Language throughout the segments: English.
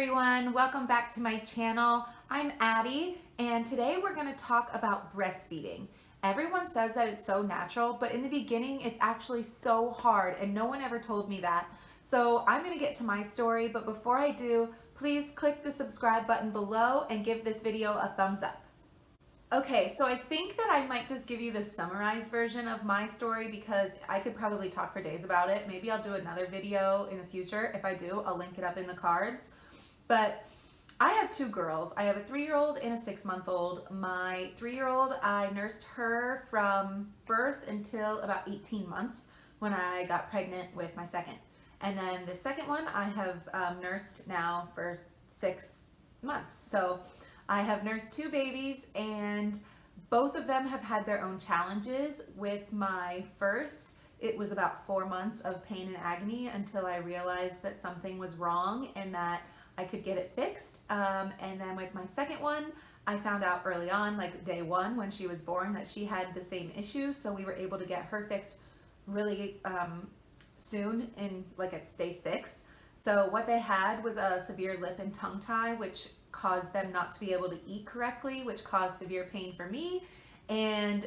everyone, welcome back to my channel. I'm Addie, and today we're going to talk about breastfeeding. Everyone says that it's so natural, but in the beginning it's actually so hard, and no one ever told me that. So I'm going to get to my story, but before I do, please click the subscribe button below and give this video a thumbs up. Okay, so I think that I might just give you the summarized version of my story because I could probably talk for days about it. Maybe I'll do another video in the future. If I do, I'll link it up in the cards. But I have two girls. I have a 3-year-old and a 6-month-old. My 3-year-old, I nursed her from birth until about 18 months when I got pregnant with my second. And then the second one I have nursed now for 6 months. So I have nursed 2 babies, and both of them have had their own challenges. With my first, it was about 4 months of pain and agony until I realized that something was wrong and that I could get it fixed. And then with my second one, I found out early on, like day 1 when she was born, that she had the same issue. So we were able to get her fixed really soon, in like at day 6. So what they had was a severe lip and tongue tie, which caused them not to be able to eat correctly, which caused severe pain for me, and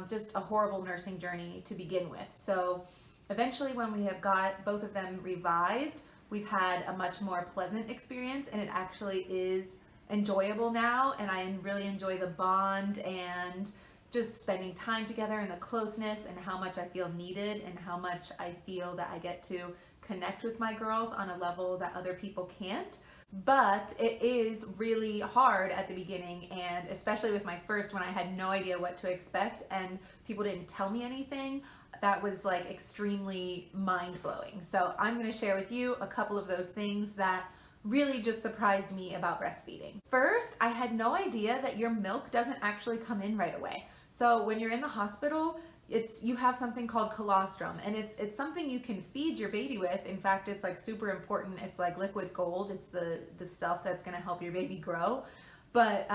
just a horrible nursing journey to begin with. So eventually, when we have got both of them revised, we've had a much more pleasant experience, and it actually is enjoyable now, and I really enjoy the bond and just spending time together and the closeness and how much I feel needed and how much I feel that I get to connect with my girls on a level that other people can't. But it is really hard at the beginning, and especially with my first, when I had no idea what to expect and people didn't tell me anything, that was like extremely mind-blowing. So I'm going to share with you a couple of those things that really just surprised me about breastfeeding. First, I had no idea that your milk doesn't actually come in right away. So when you're in the hospital, you have something called colostrum, and it's something you can feed your baby with. In fact, it's like super important. It's like liquid gold. It's the stuff that's going to help your baby grow, but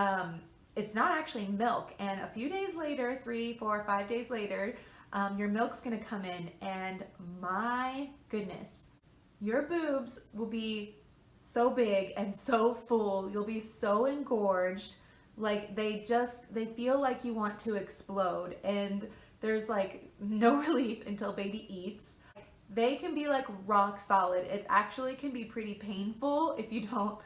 it's not actually milk. And a few days later, 3, 4, 5 days later, your milk's going to come in, and my goodness, your boobs will be so big and so full. You'll be so engorged, like they feel like you want to explode, and there's like no relief until baby eats. They can be like rock solid. It actually can be pretty painful if you don't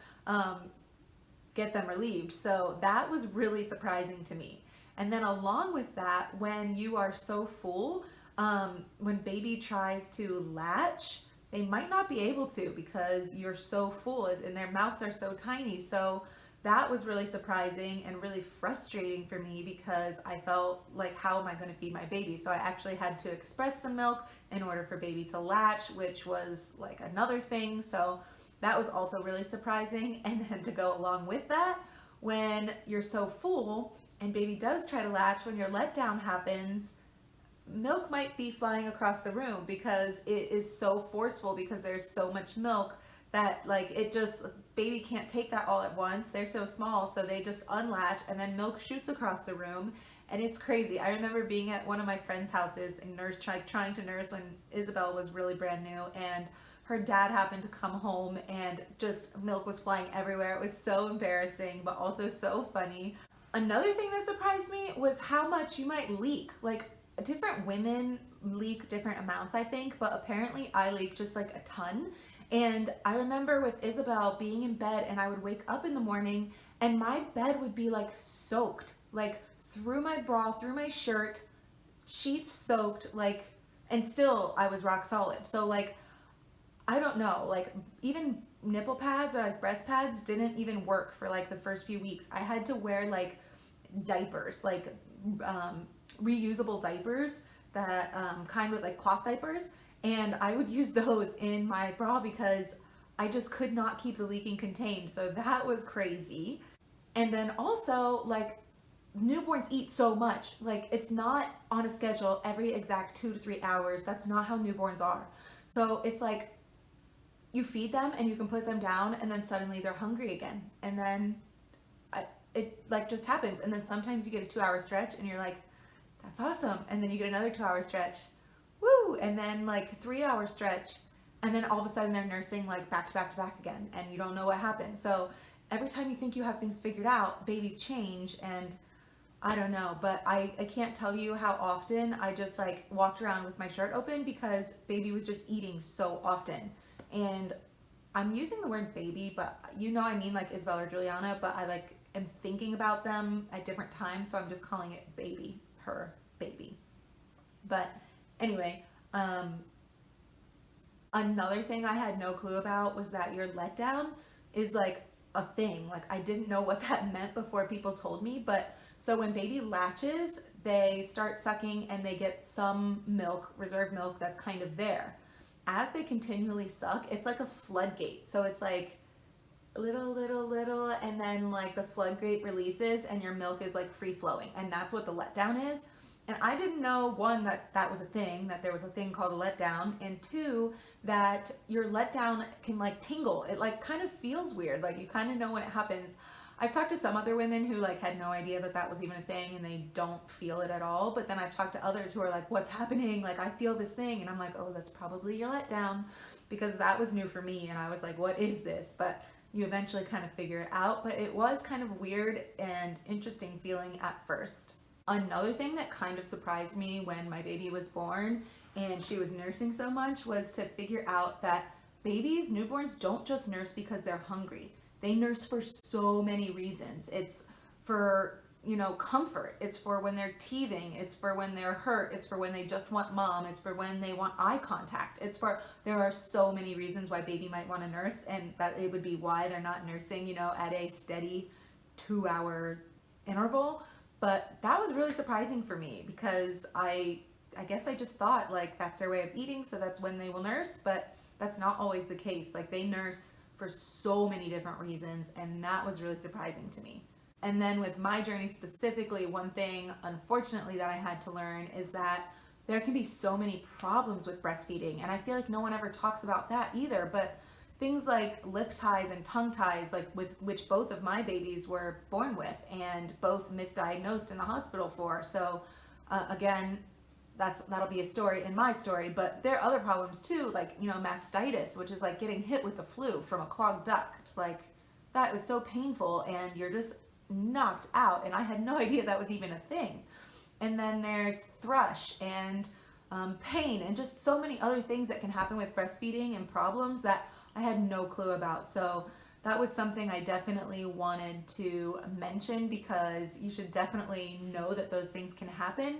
get them relieved. So that was really surprising to me. And then along with that, when you are so full, when baby tries to latch, they might not be able to because you're so full and their mouths are so tiny. So that was really surprising and really frustrating for me because I felt like, how am I going to feed my baby? So I actually had to express some milk in order for baby to latch, which was like another thing. So that was also really surprising. And then to go along with that, when you're so full and baby does try to latch, when your letdown happens, milk might be flying across the room because it is so forceful, because there's so much milk that like baby can't take that all at once. They're so small, so they just unlatch and then milk shoots across the room, and it's crazy. I remember being at one of my friends' houses and trying to nurse when Isabel was really brand new, and her dad happened to come home and just milk was flying everywhere. It was so embarrassing but also so funny. Another thing that surprised me was how much you might leak. Like, different women leak different amounts, I think, but apparently I leak just like a ton. And I remember with Isabel being in bed, and I would wake up in the morning and my bed would be like soaked, like through my bra, through my shirt, sheets soaked, like, and still I was rock solid. So like, I don't know, like even nipple pads or like breast pads didn't even work for like the first few weeks. I had to wear like diapers, like reusable diapers, that kind with like cloth diapers, and I would use those in my bra because I just could not keep the leaking contained. So that was crazy. And then also, like, newborns eat so much. Like, it's not on a schedule every exact 2 to 3 hours. That's not how newborns are. So it's like you feed them and you can put them down, and then suddenly they're hungry again, and then it like just happens. And then sometimes you get a 2-hour stretch and you're like, that's awesome, and then you get another 2-hour stretch, woo, and then like 3-hour stretch, and then all of a sudden they're nursing like back to back to back again, and you don't know what happened. So every time you think you have things figured out, babies change, and I don't know, but I can't tell you how often I just like walked around with my shirt open because baby was just eating so often. And I'm using the word baby, but I mean like Isabel or Juliana, but I like am thinking about them at different times, so I'm just calling it baby, her baby. But anyway, another thing I had no clue about was that your letdown is like a thing. Like I didn't know what that meant before people told me, but so when baby latches, they start sucking and they get some milk, reserved milk that's kind of there. As they continually suck, it's like a floodgate. So it's like little, and then like the floodgate releases and your milk is like free flowing. And that's what the letdown is. And I didn't know, one, that that was a thing, that there was a thing called a letdown, and two, that your letdown can like tingle. It like kind of feels weird. Like you kind of know when it happens. I've talked to some other women who like had no idea that that was even a thing and they don't feel it at all. But then I've talked to others who are like, what's happening? Like I feel this thing. And I'm like, oh, that's probably your letdown, because that was new for me. And I was like, what is this? But you eventually kind of figure it out. But it was kind of weird and interesting feeling at first. Another thing that kind of surprised me when my baby was born and she was nursing so much was to figure out that babies, newborns, don't just nurse because they're hungry. They nurse for so many reasons. It's for, comfort. It's for when they're teething. It's for when they're hurt. It's for when they just want mom. It's for when they want eye contact. There are so many reasons why baby might want to nurse, and that it would be why they're not nursing, at a steady 2-hour interval. But that was really surprising for me because I guess I just thought like that's their way of eating, so that's when they will nurse, but that's not always the case. Like they nurse for so many different reasons, and that was really surprising to me. And then with my journey specifically, one thing unfortunately that I had to learn is that there can be so many problems with breastfeeding, and I feel like no one ever talks about that either. But things like lip ties and tongue ties, like with which both of my babies were born with and both misdiagnosed in the hospital for. So again, that'll be a story in my story, but there are other problems too, like mastitis, which is like getting hit with the flu from a clogged duct. Like that was so painful, and you're just knocked out, and I had no idea that was even a thing. And then there's thrush and pain and just so many other things that can happen with breastfeeding and problems that I had no clue about. So that was something I definitely wanted to mention, because you should definitely know that those things can happen.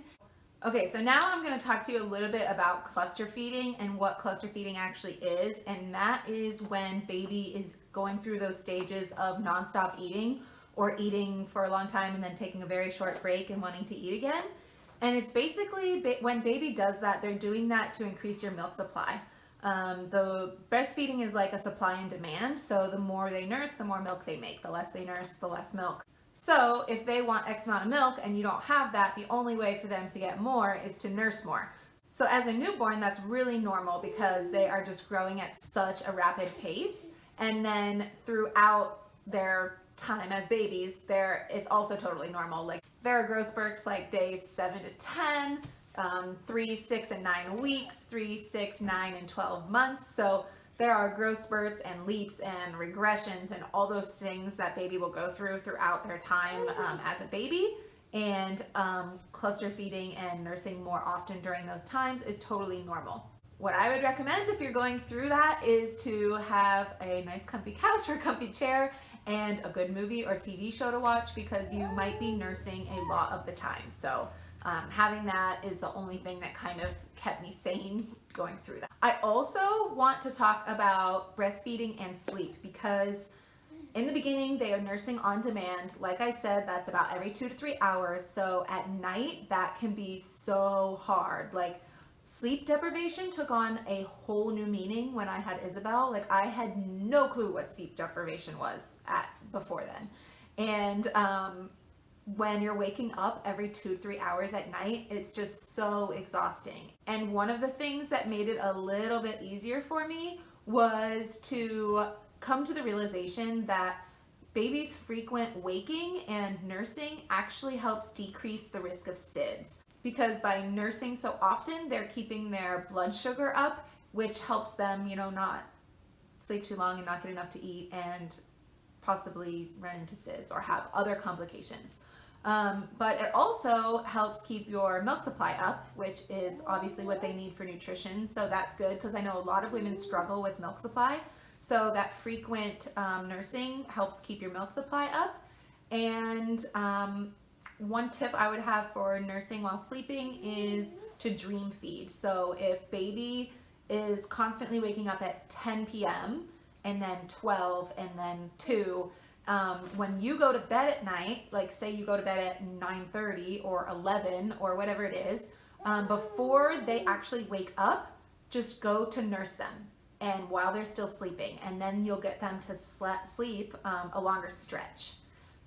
Okay, so now I'm going to talk to you a little bit about cluster feeding and what cluster feeding actually is. And that is when baby is going through those stages of nonstop eating, or eating for a long time and then taking a very short break and wanting to eat again. And it's basically when baby does that, they're doing that to increase your milk supply. The breastfeeding is like a supply and demand. So the more they nurse, the more milk they make. The less they nurse, the less milk. So if they want X amount of milk and you don't have that, the only way for them to get more is to nurse more. So as a newborn, that's really normal because they are just growing at such a rapid pace. And then throughout their time as babies, it's also totally normal. Like there are growth spurts like days 7 to 10, 3, 6, and 9 weeks, 3, 6, 9, and 12 months. So there are growth spurts and leaps and regressions and all those things that baby will go through throughout their time as a baby. And cluster feeding and nursing more often during those times is totally normal. What I would recommend if you're going through that is to have a nice comfy couch or comfy chair and a good movie or TV show to watch, because you might be nursing a lot of the time. So having that is the only thing that kind of kept me sane going through that. I also want to talk about breastfeeding and sleep, because in the beginning they are nursing on demand. Like I said, that's about every 2 to 3 hours. So at night that can be so hard. Like sleep deprivation took on a whole new meaning when I had Isabel. Like I had no clue what sleep deprivation was before then. And when you're waking up every 2 to 3 hours at night, it's just so exhausting. And one of the things that made it a little bit easier for me was to come to the realization that babies' frequent waking and nursing actually helps decrease the risk of SIDS. Because by nursing so often, they're keeping their blood sugar up, which helps them, not sleep too long and not get enough to eat and possibly run into SIDS or have other complications. But it also helps keep your milk supply up, which is obviously what they need for nutrition. So that's good, because I know a lot of women struggle with milk supply. So that frequent nursing helps keep your milk supply up. And one tip I would have for nursing while sleeping is to dream feed. So if baby is constantly waking up at 10 p.m. and then 12 and then 2, when you go to bed at night, like say you go to bed at 9:30 or 11 or whatever it is, before they actually wake up, just go to nurse them, and while they're still sleeping, and then you'll get them to sleep a longer stretch.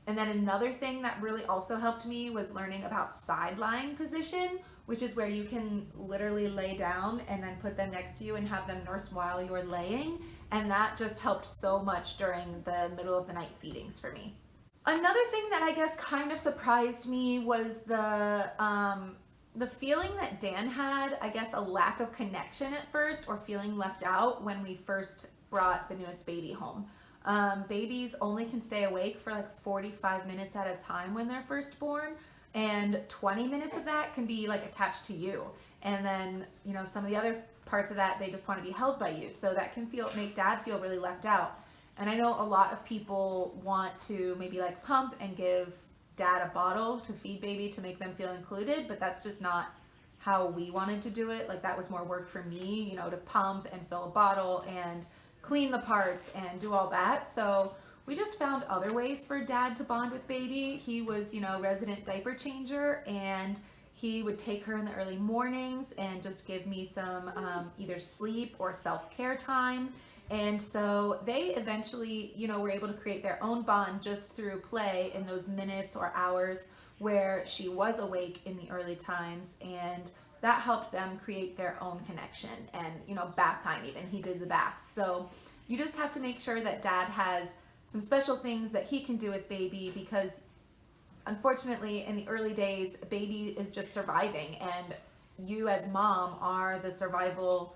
And then another thing that really also helped me was learning about side lying position, which is where you can literally lay down and then put them next to you and have them nurse while you're laying. And that just helped so much during the middle of the night feedings for me. Another thing that I guess kind of surprised me was the feeling that Dan had, I guess, a lack of connection at first, or feeling left out when we first brought the newest baby home. Babies only can stay awake for like 45 minutes at a time when they're first born, and 20 minutes of that can be like attached to you. And then, some of the other parts of that, they just want to be held by you. So that can make dad feel really left out. And I know a lot of people want to maybe like pump and give dad a bottle to feed baby to make them feel included, but that's just not how we wanted to do it. Like, that was more work for me, to pump and fill a bottle and clean the parts and do all that. So we just found other ways for dad to bond with baby. He was, resident diaper changer, and he would take her in the early mornings and just give me some either sleep or self-care time. And so they eventually, were able to create their own bond just through play in those minutes or hours where she was awake in the early times. And that helped them create their own connection. And, bath time even, he did the baths. So you just have to make sure that dad has some special things that he can do with baby, because unfortunately in the early days, baby is just surviving, and you as mom are the survival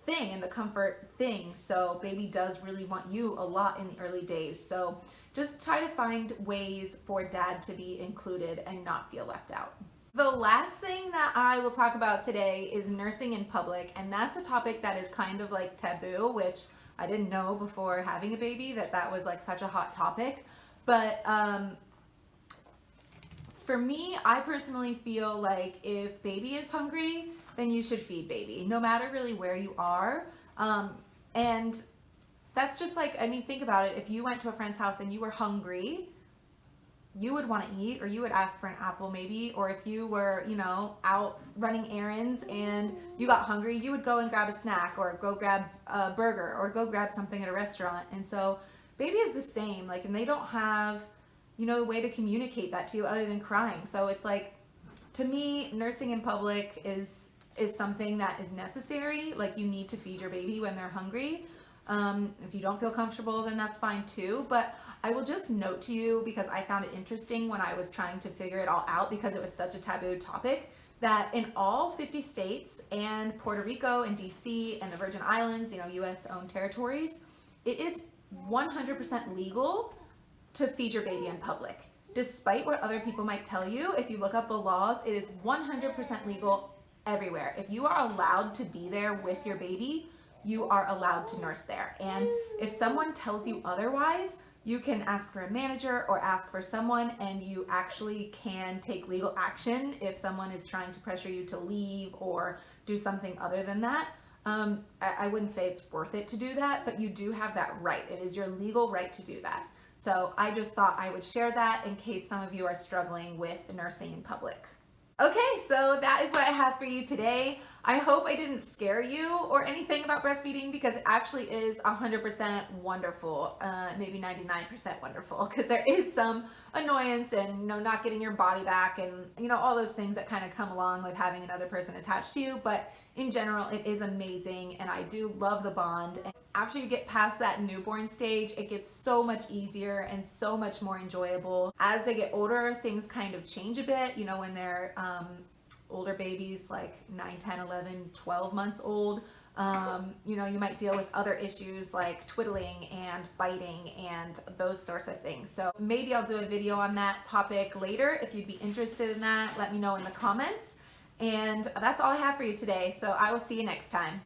thing and the comfort thing. So baby does really want you a lot in the early days. So just try to find ways for dad to be included and not feel left out. The last thing that I will talk about today is nursing in public, and that's a topic that is kind of like taboo, which I didn't know before having a baby that was like such a hot topic. But for me, I personally feel like if baby is hungry, then you should feed baby, no matter really where you are. And that's just like, think about it. If you went to a friend's house and you were hungry, you would want to eat, or you would ask for an apple maybe. Or if you were, out running errands and you got hungry, you would go and grab a snack, or go grab a burger, or go grab something at a restaurant. And so baby is the same, and they don't have, a way to communicate that to you other than crying. So it's like, to me, nursing in public is something that is necessary. Like, you need to feed your baby when they're hungry. If you don't feel comfortable, then that's fine too. But I will just note to you, because I found it interesting when I was trying to figure it all out, because it was such a taboo topic, that in all 50 states and Puerto Rico and DC and the Virgin Islands, US owned territories, it is 100% legal to feed your baby in public. Despite what other people might tell you, if you look up the laws, it is 100% legal everywhere. If you are allowed to be there with your baby, you are allowed to nurse there. And if someone tells you otherwise, you can ask for a manager or ask for someone, and you actually can take legal action if someone is trying to pressure you to leave or do something other than that. I wouldn't say it's worth it to do that, but you do have that right. It is your legal right to do that. So I just thought I would share that in case some of you are struggling with nursing in public. Okay, so that is what I have for you today. I hope I didn't scare you or anything about breastfeeding, because it actually is 100% wonderful, maybe 99% wonderful, because there is some annoyance and not getting your body back, and all those things that kind of come along with having another person attached to you. But in general, it is amazing, and I do love the bond. And after you get past that newborn stage, it gets so much easier and so much more enjoyable. As they get older, things kind of change a bit, when they're older babies like 9, 10, 11, 12 months old. You know, you might deal with other issues like twiddling and biting and those sorts of things. So maybe I'll do a video on that topic later. If you'd be interested in that, let me know in the comments. And that's all I have for you today. So I will see you next time.